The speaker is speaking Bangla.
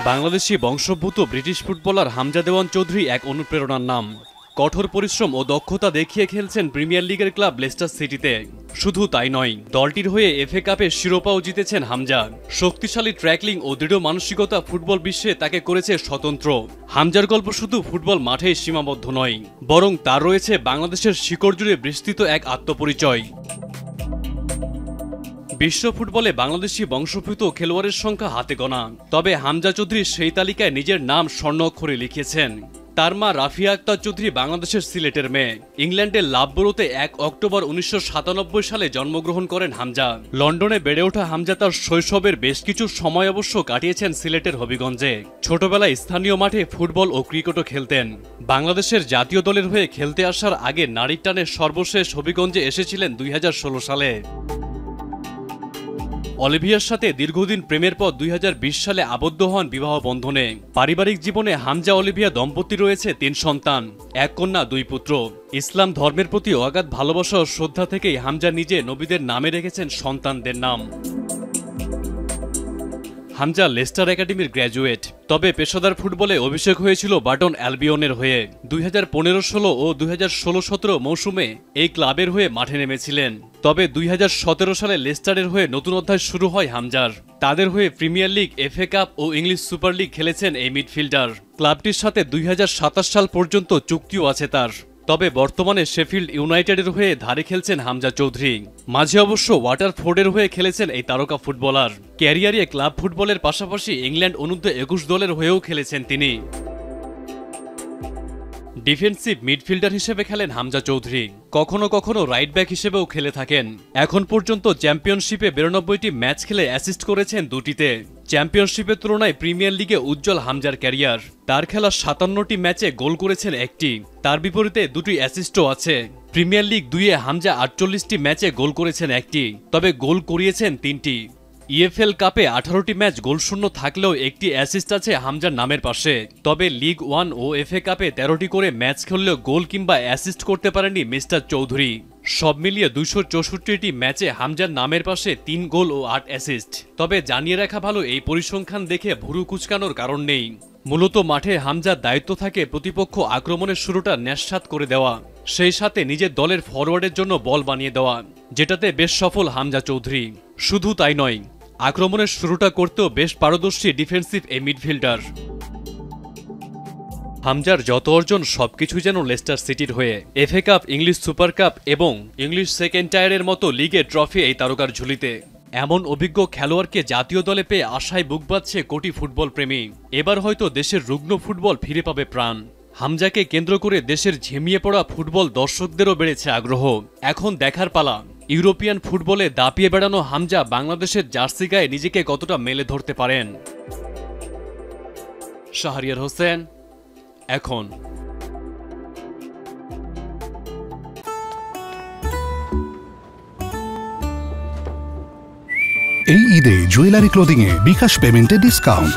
বাংলাদেশি বংশোদ্ভূত ব্রিটিশ ফুটবলার হামজা দেওয়ান চৌধুরী এক অনুপ্রেরণার নাম। কঠোর পরিশ্রম ও দক্ষতা দেখিয়ে খেলছেন প্রিমিয়ার লিগের ক্লাব লেস্টার সিটিতে। শুধু তাই নয়, দলটির হয়ে এফএ কাপের শিরোপাও জিতেছেন হামজা। শক্তিশালী ট্র্যাকলিং ও দৃঢ় মানসিকতা ফুটবল বিশ্বে তাকে করেছে স্বতন্ত্র। হামজার গল্প শুধু ফুটবল মাঠেই সীমাবদ্ধ নয়, বরং তার রয়েছে বাংলাদেশের শিকড় জুড়ে বিস্তৃত এক আত্মপরিচয়। বিশ্ব ফুটবলে বাংলাদেশি বংশোদ্ভূত খেলোয়াড়ের সংখ্যা হাতে গোনা, তবে হামজা চৌধুরী সেই তালিকায় নিজের নাম স্বর্ণ অক্ষরে লিখেছেন। তার মা রাফিয়া আক্তার চৌধুরী বাংলাদেশের সিলেটের মেয়ে। ইংল্যান্ডের লাভবরোতে 1 অক্টোবর 1997 সালে জন্মগ্রহণ করেন হামজা। লন্ডনে বেড়ে ওঠা হামজা তার শৈশবের বেশ কিছু সময় অবশ্য কাটিয়েছেন সিলেটের হবিগঞ্জে। ছোটবেলায় স্থানীয় মাঠে ফুটবল ও ক্রিকেটও খেলতেন। বাংলাদেশের জাতীয় দলের হয়ে খেলতে আসার আগে নারীর টানে সর্বশেষ হবিগঞ্জে এসেছিলেন 2016 সালে। অলিভিয়ার সাথে দীর্ঘদিন প্রেমের পর 2020 সালে আবদ্ধ হন বিবাহ বন্ধনে। পারিবারিক জীবনে হামজা অলিভিয়া দম্পতি রয়েছে 3 সন্তান, 1 কন্যা 2 পুত্র। ইসলাম ধর্মের প্রতি অগাধ ভালোবাসা ও শ্রদ্ধা থেকেই হামজা নিজে নবীদের নামে রেখেছেন সন্তানদের নাম। হামজা লেস্টার একাডেমির গ্র্যাজুয়েট, তবে পেশাদার ফুটবলে অভিষেক হয়েছিল বার্টন অ্যালবিয়নের হয়ে। 2015-16 ও 2016-17 মৌসুমে এই ক্লাবের হয়ে মাঠে নেমেছিলেন। তবে 2017 সালে লেস্টারের হয়ে নতুন অধ্যায় শুরু হয় হামজার। তাদের হয়ে প্রিমিয়ার লিগ, এফএ কাপ ও ইংলিশ সুপার লিগ খেলেছেন এই মিডফিল্ডার। ক্লাবটির সাথে 2027 সাল পর্যন্ত চুক্তিও আছে তার। তবে বর্তমানে শেফিল্ড ইউনাইটেডের হয়ে ধারে খেলছেন হামজা চৌধুরী। মাঝে অবশ্য ওয়াটারফোর্ডের হয়ে খেলেছেন এই তারকা ফুটবলার। ক্যারিয়ারে ক্লাব ফুটবলের পাশাপাশি ইংল্যান্ড অনূর্ধ্ব-21 দলের হয়েও খেলেছেন তিনি। ডিফেন্সিভ মিডফিল্ডার হিসেবে খেলেন হামজা চৌধুরী, কখনো কখনো রাইট ব্যাক হিসেবেও খেলে থাকেন। এখন পর্যন্ত চ্যাম্পিয়নশিপে 92টি ম্যাচ খেলে অ্যাসিস্ট করেছেন 2টিতে। চ্যাম্পিয়নশিপের তুলনায় প্রিমিয়ার লিগে উজ্জ্বল হামজার ক্যারিয়ার। তার খেলা 57টি ম্যাচে গোল করেছেন 1টি, তার বিপরীতে 2টি অ্যাসিস্টও আছে। প্রিমিয়ার লিগ 2-এ হামজা 48টি ম্যাচে গোল করেছেন 1টি, তবে গোল করিয়েছেন 3টি। ইএফএল কাপে 18টি ম্যাচ গোলশূন্য থাকলেও 1টি অ্যাসিস্ট আছে হামজার নামের পাশে। তবে লিগ 1 ও এফএ কাপে 13টি করে ম্যাচ খেললেও গোল কিংবা অ্যাসিস্ট করতে পারেননি মিস্টার চৌধুরী। সব মিলিয়ে 264টি ম্যাচে হামজার নামের পাশে 3 গোল ও 8 অ্যাসিস্ট। তবে জানিয়ে রাখা ভালো, এই পরিসংখ্যান দেখে ভুরু কুঁচকানোর কারণ নেই। মূলত মাঠে হামজার দায়িত্ব থাকে প্রতিপক্ষ আক্রমণের শুরুটা ন্যাসসাৎ করে দেওয়া, সেই সাথে নিজের দলের ফরওয়ার্ডের জন্য বল বানিয়ে দেওয়া, যেটাতে বেশ সফল হামজা চৌধুরী। শুধু তাই নয়, আক্রমণের শুরুটা করতেও বেশ পারদর্শী ডিফেন্সিভ এই মিডফিল্ডার। হামজার যত অর্জন সবকিছুই যেন লেস্টার সিটির হয়ে। FA cup, English super cup এবং ইংলিশ সেকেন্ড টায়ারের মতো লিগের ট্রফি এই তারকার ঝুলিতে। এমন অভিজ্ঞ খেলোয়াড়কে জাতীয় দলে পেয়ে আশায় বুক বাঁধছে কোটি ফুটবল প্রেমী। এবার হয়তো দেশের রুগ্ন ফুটবল ফিরে পাবে প্রাণ। হামজাকে কেন্দ্র করে দেশের ঝিমিয়ে পড়া ফুটবল দর্শকদেরও বেড়েছে আগ্রহ। এখন দেখার পালা, ইউরোপিয়ান ফুটবলে দাপিয়ে বেড়ানো হামজা বাংলাদেশের জার্সি গায়ে নিজেকে কতটা মেলে ধরতে পারেন। শাহরিয়ার হোসেন, এখন। এই ঈদে জুয়েলারি ক্লোদিং এ বিকাশ পেমেন্টে ডিসকাউন্ট।